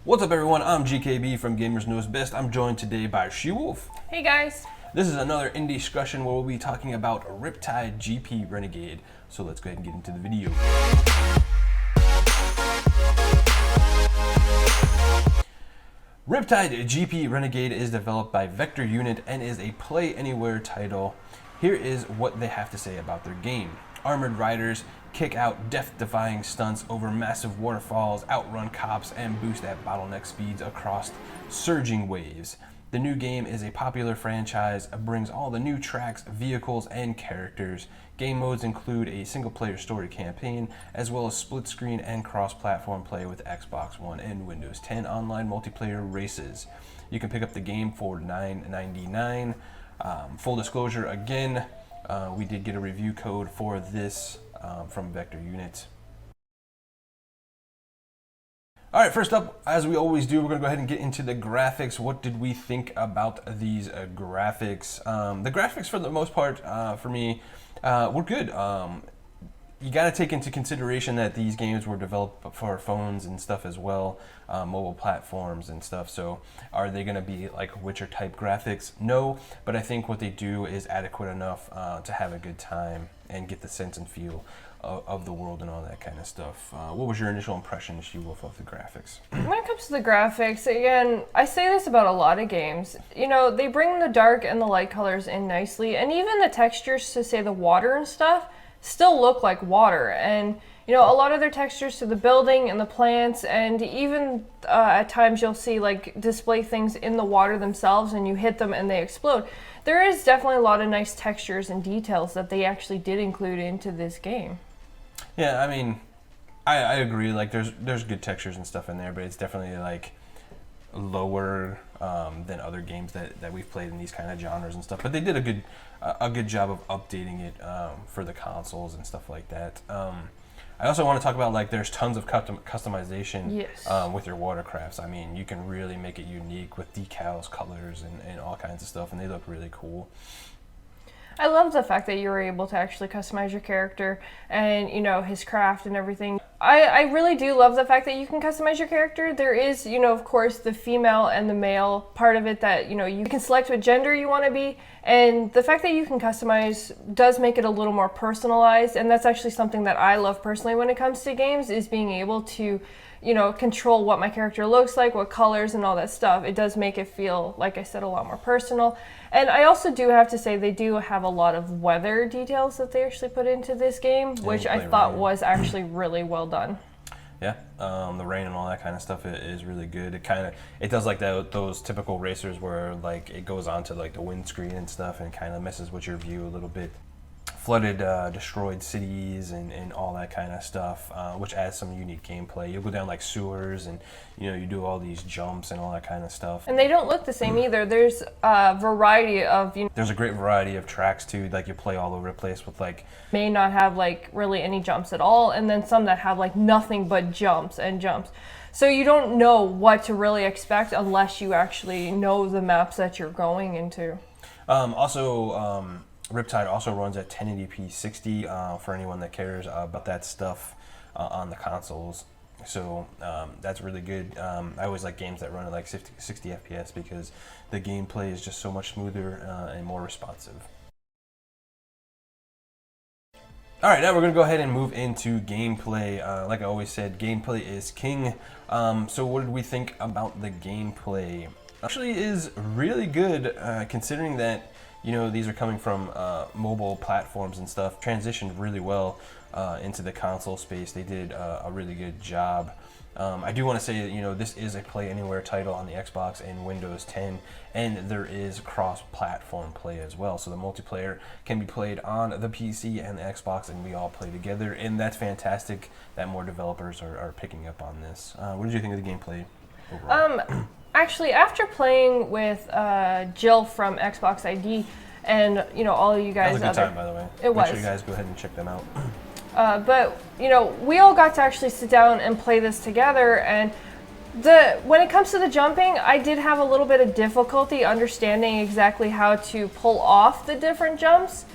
What's up, everyone? I'm GKB from Gamers Knows Best. I'm joined today by XSHEWULFx. Hey guys. This is another indie discussion where we'll be talking about RipTide GP Renegade. So let's go ahead and get into the video. RipTide GP Renegade is developed by Vector Unit and is a play anywhere title. Here is what they have to say about their game. Armored riders kick out death-defying stunts over massive waterfalls, outrun cops, and boost at bottleneck speeds across surging waves. The new game is a popular franchise, brings all the new tracks, vehicles, and characters. Game modes include a single-player story campaign, as well as split-screen and cross-platform play with Xbox One and Windows 10 online multiplayer races. You can pick up the game for $9.99. Full disclosure again, we did get a review code for this from Vector Unit. Alright, first up, as we always do, we're going to go ahead and get into the graphics. What did we think about these graphics? The graphics, for the most part, for me, were good. You got to take into consideration that these games were developed for phones and stuff as well, mobile platforms and stuff. So are they going to be like Witcher type graphics? No, but I think what they do is adequate enough to have a good time and get the sense and feel of the world and all that kind of stuff. What was your initial impression, XSHEWULFx, of the graphics? When it comes to the graphics, again, I say this about a lot of games. You know, they bring the dark and the light colors in nicely, and even the textures to say the water and stuff still look like water. And you know, a lot of their textures to the building and the plants, and even at times you'll see like display things in the water themselves and you hit them and they explode. There is definitely a lot of nice textures and details that they actually did include into this game. Yeah, I mean, I agree. Like, there's good textures and stuff in there, but it's definitely like lower than other games that we've played in these kind of genres and stuff. But they did a good job of updating it for the consoles and stuff like that. I also want to talk about, like, there's tons of customization Yes. with your watercrafts. I mean, you can really make it unique with decals, colors, and all kinds of stuff, and they look really cool. I love the fact that you were able to actually customize your character and, you know, his craft and everything. I really do love the fact that you can customize your character. There is, you know, of course, the female and the male part of it that, you know, you can select what gender you want to be. And the fact that you can customize does make it a little more personalized. And that's actually something that I love personally when it comes to games, is being able to, you know, control what my character looks like, what colors and all that stuff. It does make it feel, like I said, a lot more personal. And I also do have to say they do have a lot of weather details that they actually put into this game, which I thought was actually really well done. Yeah, the rain and all that kind of stuff is really good. It does like those typical racers where like it goes onto like the windscreen and stuff and kind of messes with your view a little bit. Flooded, destroyed cities and all that kind of stuff, which adds some unique gameplay. You'll go down like sewers and, you know, you do all these jumps and all that kind of stuff. And they don't look the same either. There's a variety of, you know, there's a great variety of tracks too. Like you play all over the place with like, may not have like really any jumps at all, and then some that have like nothing but jumps and jumps. So you don't know what to expect unless you actually know the maps that you're going into. RipTide also runs at 1080p 60 for anyone that cares about that stuff on the consoles. So that's really good. I always like games that run at like 60 FPS because the gameplay is just so much smoother and more responsive. Alright, now we're going to go ahead and move into gameplay. Like I always said, gameplay is king. So what did we think about the gameplay? Actually is really good considering that, you know, these are coming from mobile platforms and stuff. Transitioned really well into the console space. They did a really good job. I do want to say that, you know, this is a play anywhere title on the Xbox and Windows 10, and there is cross-platform play as well. So the multiplayer can be played on the PC and the Xbox, and we all play together, and that's fantastic that more developers are picking up on this. What did you think of the gameplay overall? Actually, after playing with Jill from Xbox ID, and you know, all of you guys, that was a good time, by the way. It was. Make sure you guys go ahead and check them out. But you know, we all got to actually sit down and play this together. And when it comes to the jumping, I did have a little bit of difficulty understanding exactly how to pull off the different jumps.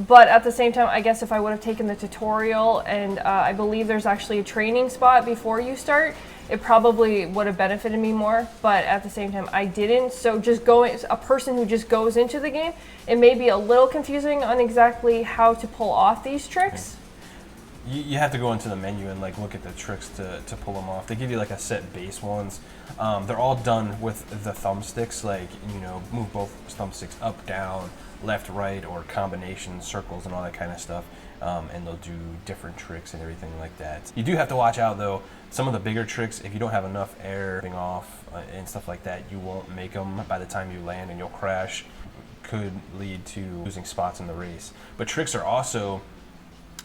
But at the same time, I guess if I would have taken the tutorial, and I believe there's actually a training spot before you start, it probably would have benefited me more. But at the same time, I didn't. So just going, a person who just goes into the game, it may be a little confusing on exactly how to pull off these tricks. You have to go into the menu and like look at the tricks to pull them off. They give you like a set base ones. They're all done with the thumbsticks, like, you know, move both thumbsticks up, down, left, right, or combinations, circles, and all that kind of stuff. And they'll do different tricks and everything like that. You do have to watch out though. Some of the bigger tricks, if you don't have enough air off and stuff like that, you won't make them by the time you land, and you'll crash. Could lead to losing spots in the race. But tricks are also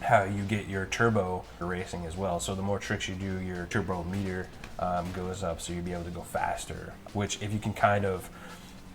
how you get your turbo racing as well. So the more tricks you do, your turbo meter goes up, so you'll be able to go faster. Which, if you can kind of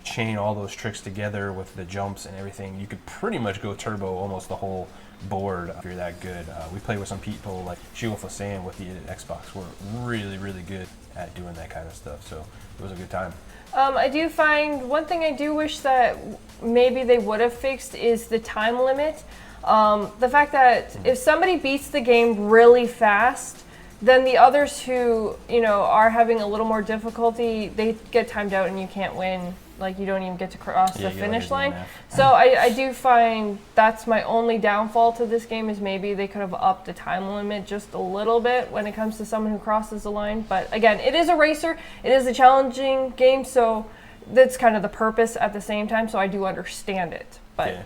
chain all those tricks together with the jumps and everything, you could pretty much go turbo almost the whole board if you're that good. We play with some people like xSHEWULFx with the Xbox. We're really, really good at doing that kind of stuff. So it was a good time. I do find one thing I do wish that maybe they would have fixed is the time limit. The fact that if somebody beats the game really fast, then the others who, you know, are having a little more difficulty, they get timed out and you can't win. Like, you don't even get to cross the finish line. So I do find that's my only downfall to this game, is maybe they could have upped the time limit just a little bit when it comes to someone who crosses the line. But again, it is a racer. It is a challenging game, so that's kind of the purpose at the same time. So I do understand it. But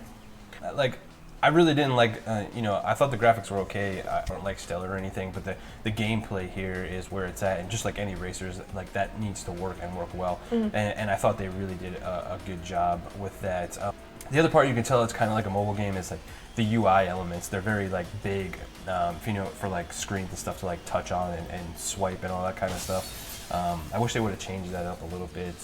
yeah. Like, I really didn't like, you know, I thought the graphics were okay. I don't like stellar or anything, but the gameplay here is where it's at. And just like any racers, like, that needs to work and work well. And I thought they really did a good job with that. The other part you can tell it's kind of like a mobile game is like the UI elements. They're very like big, you know, for like screens and stuff to like touch on and swipe and all that kind of stuff. I wish they would have changed that up a little bit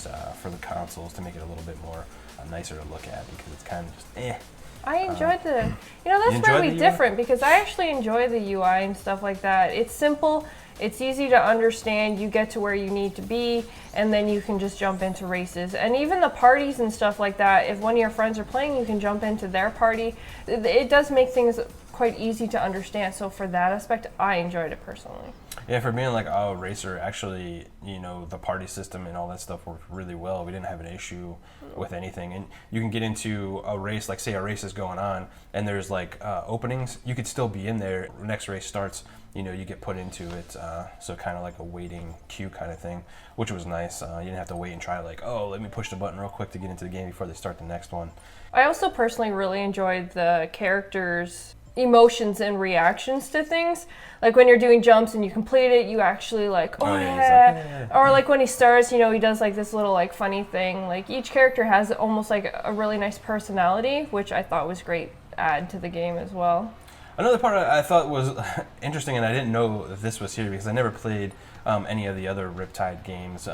for the consoles to make it a little bit more nicer to look at, because it's kind of just I enjoyed the, you know, that's where we different, because I actually enjoy the UI and stuff like that. It's simple, it's easy to understand, you get to where you need to be, and then you can just jump into races. And even the parties and stuff like that, if one of your friends are playing, you can jump into their party. It does make things quite easy to understand, so for that aspect, I enjoyed it personally. Yeah, for being like a racer, actually, you know, the party system and all that stuff worked really well. We didn't have an issue with anything. And you can get into a race, like say a race is going on and there's like openings, you could still be in there. Next race starts, you know, you get put into it. So kind of like a waiting queue kind of thing, which was nice. You didn't have to wait and try like, oh, let me push the button real quick to get into the game before they start the next one. I also personally really enjoyed the characters' emotions and reactions to things. Like when you're doing jumps and you complete it, you actually like, oh yeah. Or like when he starts, you know, he does like this little like funny thing. Like each character has almost like a really nice personality, which I thought was great add to the game as well. Another part I thought was interesting, and I didn't know that this was here because I never played any of the other RipTide games.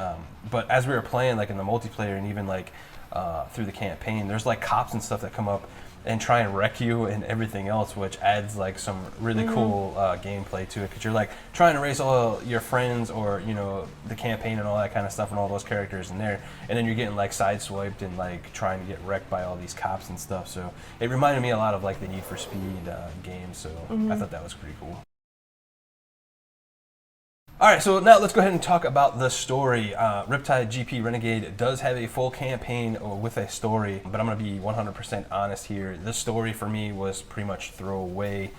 But as we were playing, like in the multiplayer and even like through the campaign, there's like cops and stuff that come up and try and wreck you and everything else, which adds like some really cool gameplay to it, because you're like trying to race all your friends or, you know, the campaign and all that kind of stuff and all those characters in there, and then you're getting like sideswiped and like trying to get wrecked by all these cops and stuff. So it reminded me a lot of like the Need for Speed game, so I thought that was pretty cool. Alright, so now let's go ahead and talk about the story. RipTide GP Renegade does have a full campaign with a story, but I'm going to be 100% honest here. This story for me was pretty much throwaway.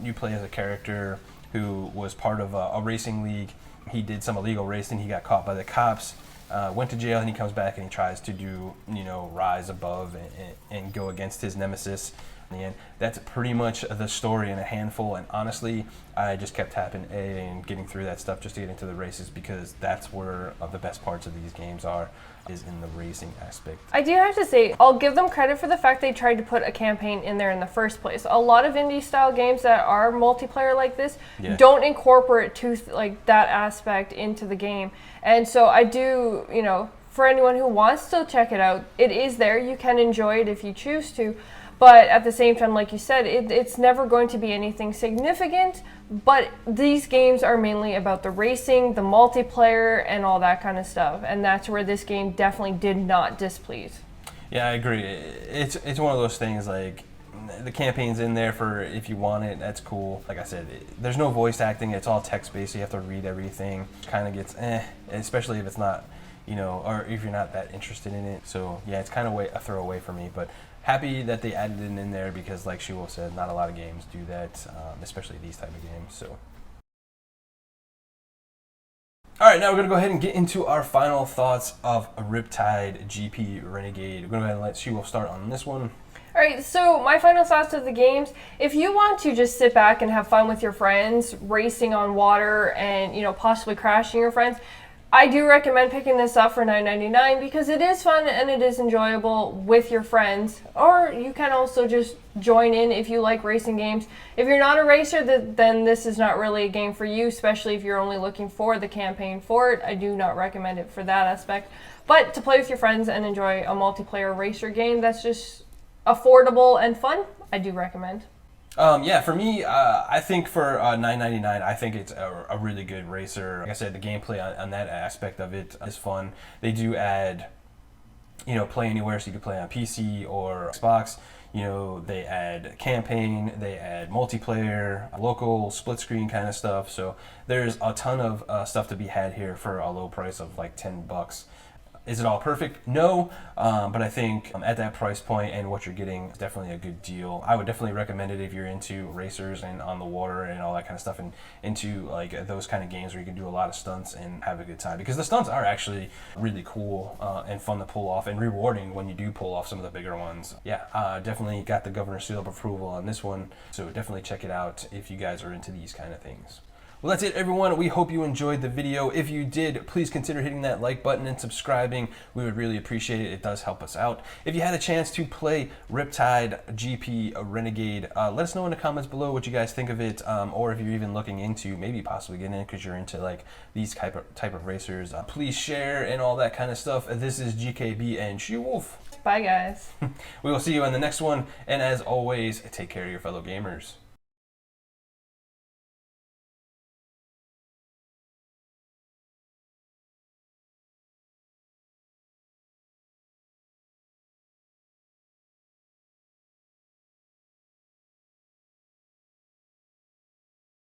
You play as a character who was part of a racing league. He did some illegal racing, he got caught by the cops, went to jail, and he comes back and he tries to do, you know, rise above and go against his nemesis. In the end, that's pretty much the story in a handful, and honestly, I just kept tapping A and getting through that stuff just to get into the races, because that's where the best parts of these games are, is in the racing aspect. I do have to say, I'll give them credit for the fact they tried to put a campaign in there in the first place. A lot of indie style games that are multiplayer like this don't incorporate like that aspect into the game, and so I do, you know, for anyone who wants to check it out, it is there. You can enjoy it if you choose to. But at the same time, like you said, it's never going to be anything significant, but these games are mainly about the racing, the multiplayer, and all that kind of stuff. And that's where this game definitely did not displease. Yeah, I agree. It's one of those things like, the campaign's in there for if you want it. That's cool. Like I said, there's no voice acting. It's all text-based, so you have to read everything. Kind of gets especially if it's not, or if you're not that interested in it. So yeah, it's kind of a throwaway for me, but happy that they added it in there because, like XSHEWULF said, not a lot of games do that, especially these type of games. So. All right, now we're going to go ahead and get into our final thoughts of RipTide GP Renegade. We're going to go ahead and let XSHEWULF start on this one. All right, so my final thoughts of the games, if you want to just sit back and have fun with your friends, racing on water and, possibly crashing your friends, I do recommend picking this up for $9.99 because it is fun and it is enjoyable with your friends. Or you can also just join in if you like racing games. If you're not a racer, then this is not really a game for you, especially if you're only looking for the campaign for it. I do not recommend it for that aspect. But to play with your friends and enjoy a multiplayer racer game that's just affordable and fun, I do recommend. Yeah, for me, I think for $9.99, I think it's a really good racer. Like I said, the gameplay on that aspect of it is fun. They do add, play anywhere, so you can play on PC or Xbox. They add campaign, they add multiplayer, local, split screen kind of stuff. So there's a ton of stuff to be had here for a low price of like $10. Is it all perfect? No, but I think at that price point and what you're getting is definitely a good deal. I would definitely recommend it if you're into racers and on the water and all that kind of stuff, and into like those kind of games where you can do a lot of stunts and have a good time, because the stunts are actually really cool and fun to pull off and rewarding when you do pull off some of the bigger ones. Yeah, definitely got the governor's seal of approval on this one, so definitely check it out if you guys are into these kind of things. Well, that's it, everyone. We hope you enjoyed the video. If you did, please consider hitting that like button and subscribing. We would really appreciate it. It does help us out. If you had a chance to play RipTide GP Renegade, let us know in the comments below what you guys think of it, or if you're even looking into maybe possibly getting in because you're into like these type of racers. Please share and all that kind of stuff. This is GKB and XSHEWULF. Bye, guys. We will see you in the next one, and as always, take care of your fellow gamers.